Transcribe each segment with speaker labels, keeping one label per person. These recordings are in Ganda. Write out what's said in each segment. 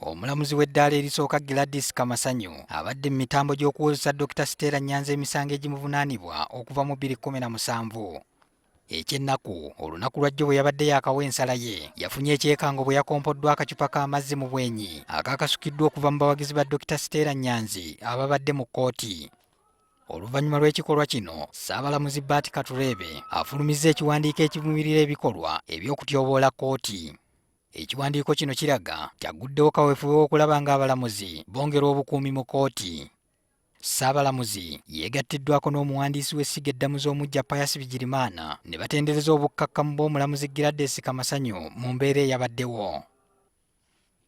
Speaker 1: Omulamuzi w'eddaala erisooka Gladys Kamasanyu abadde mu mitambo gy'okuwozesa Dr. Stella Nyanzi emisango egimuvunaanibwa okuva mu 2017. Ekyennaku olunaku lwajjo bwe yabadde yaakawa ensala ye yafunye ekyekango bwe yakompoddwa akacupa k'amazzi mu bwenyi akaakasukiddwa okuva mu bawagizi ba Dr. Stella Nyanzi ababadde mu kkooti. Oluvannyuma lw'ekikolwa kino, Ssaabalamuzi Bart Katureebe afulumizza ekiwandiiko ekivumirira ebikolwa eby'okutyoboola kkooti. Ekiwandiiko kino kiraga kyaguddewo kaweefube w'okulaba ng'abalamuzi bongerwe obukuumi mu kkooti. Ssabalamuzi yeegattiddwako n'omuwandiisi w'essiga eddamuzi omuggya Pius Bigirimana ne batendereza obukkakkamu bw'omulamuzi Gladys Kamasanyu mu mbeera eyabaddewo.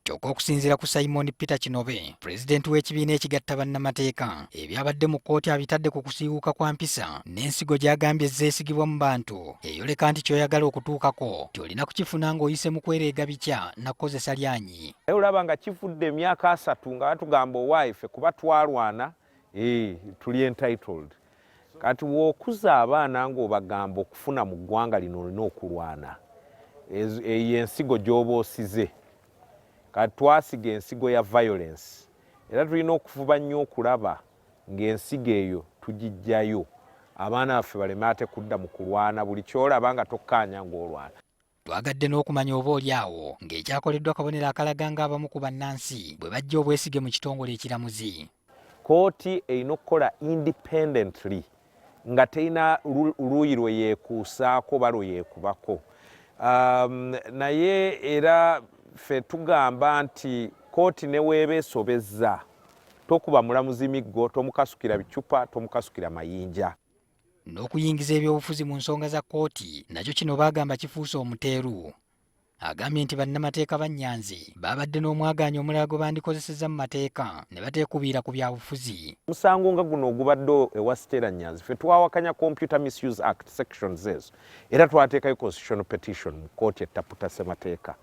Speaker 1: Kyokka okusinziira ku Simon Kinobe, pulezidenti w'ekibiina ekigatta bannamateeka, ebyabadde mu kkooti abitadde ku kusiiwuuka kwa mpisa n'ensigo gy'agambye zeesigibwa mu bantu eyoleka nti ky'oyagala okutuukako ty'olina kukifuna ng'oyise mu kwereega bikya na kkozesa lyanyi.
Speaker 2: Olaba nga kivudde emyaka 3 nga batugamba owaife kuba twalwana tuli entitled. Kati w'okuza abaana ng'obagamba okufuna mu ggwanga lino olina okulwana. Eyo ensigo gy'oba osize. Kati twasiga ensigo ya violence. Era tulina okufuba nnyo okulaba ng'ensigo eyo tugiggyayo. Abaana baffe baleme ate kudda mu kulwana buli ky'olaba nga tokkaanya ng'olwana.
Speaker 1: Twagadde n'okumanya oba olyawo ng'ekyakoleddwa kabonero akalaga ng'abamu ku bannansi bwe bajja obwesige mu kitongole ekiramuzi.
Speaker 2: Kooti erina okukola independently nga terina luuyi lwe yeekuusaako oba lwe yeekubako. Naye era ffe tugamba nti kooti ne weeba esobezza tokuba mulamuzi miggo, tomukasukira bicupa, tomukasukira mayinja.
Speaker 1: N'okuyingiza ebyobufuzi mu nsonga za kkooti nakyo kino baagamba kifuuse omuteeru. Agambye nti bannamateeka ba Nyanzi baabadde n'omwagaanya omulala gwe bandikozesezza mu mateeka ne bateekubiira ku byabufuzi.
Speaker 2: Musango nga guno ogubadde ewa Stella Nyanzi ffe twawakanya Computer Misuse Act sections ezo era twateekayo constitutional petition mu kkooti etaputa ssemateeka.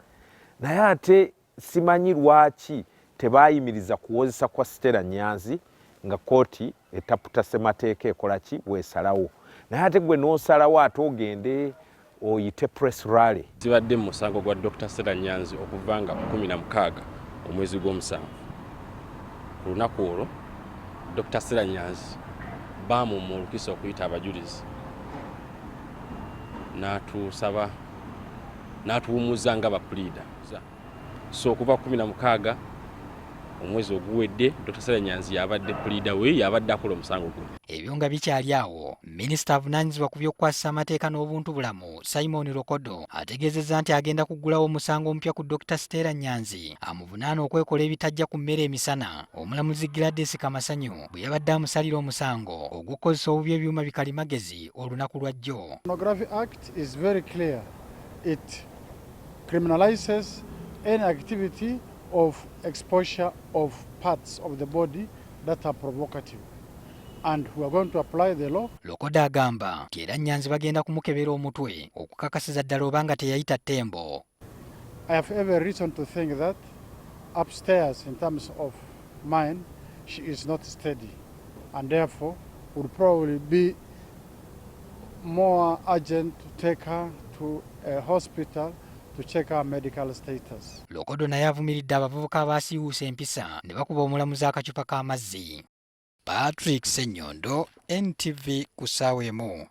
Speaker 2: Naye ate simanyi lwaki tebaayimiriza kuwozesa kwa Stella Nyanzi nga kkooti etaputa ssemateeka ekola ki bw'esalawo. Naye ate gwe n'osalawo ate ogende oyite press rally.
Speaker 3: Zibadde mu musango gwa Dr. Stella Nyanzi okuva nga 16 omwezi gw'omusanvu. Ku lunaku olwo Dr. Stella Nyanzi baamumma olukisa okuyita abajulizi n'atusaba n'atuwummuza nga bapulida. So okuva 16 omwezi oguwedde Dr. Stella Nyanzi yabadde pulida we yabadde akola omusango guno.
Speaker 1: Ebyo nga bikyali awo, Minisita avunaanyizibwa ku by'okukwasisa amateeka n'obuntu bulamu Simon Lokodo ategeezezza nti agenda kuggulawo omusango omupya ku Dr. Stella Nyanzi amuvunaana okwekola ebitajja ku mmere emisana omulamuzi Gladys Kamasanyu bwe yabadde amusalira omusango ogw'okukozesa obubi ebyuma bikalimagezi olunaku lwajjo.
Speaker 4: Pornography Act is very clear. It criminalizes any activity of exposure of parts of the body that are provocative. And we are going to apply the law.
Speaker 1: Lokodo agamba nti era Nyanzi bagenda kumukebera omutwe okukakasiza ddala obanga teyayita ttembo.
Speaker 4: I have every reason to think that upstairs in terms of mind she is not steady and therefore would probably be more urgent to take her to a hospital to check our medical status.
Speaker 1: Lokodo naye avumiridde abavubuka abaasiiwuusa empisa ne bakuba omulamuzi akacupa k'amazzi. Patrick Ssenyondo, NTV ku ssaawa emu.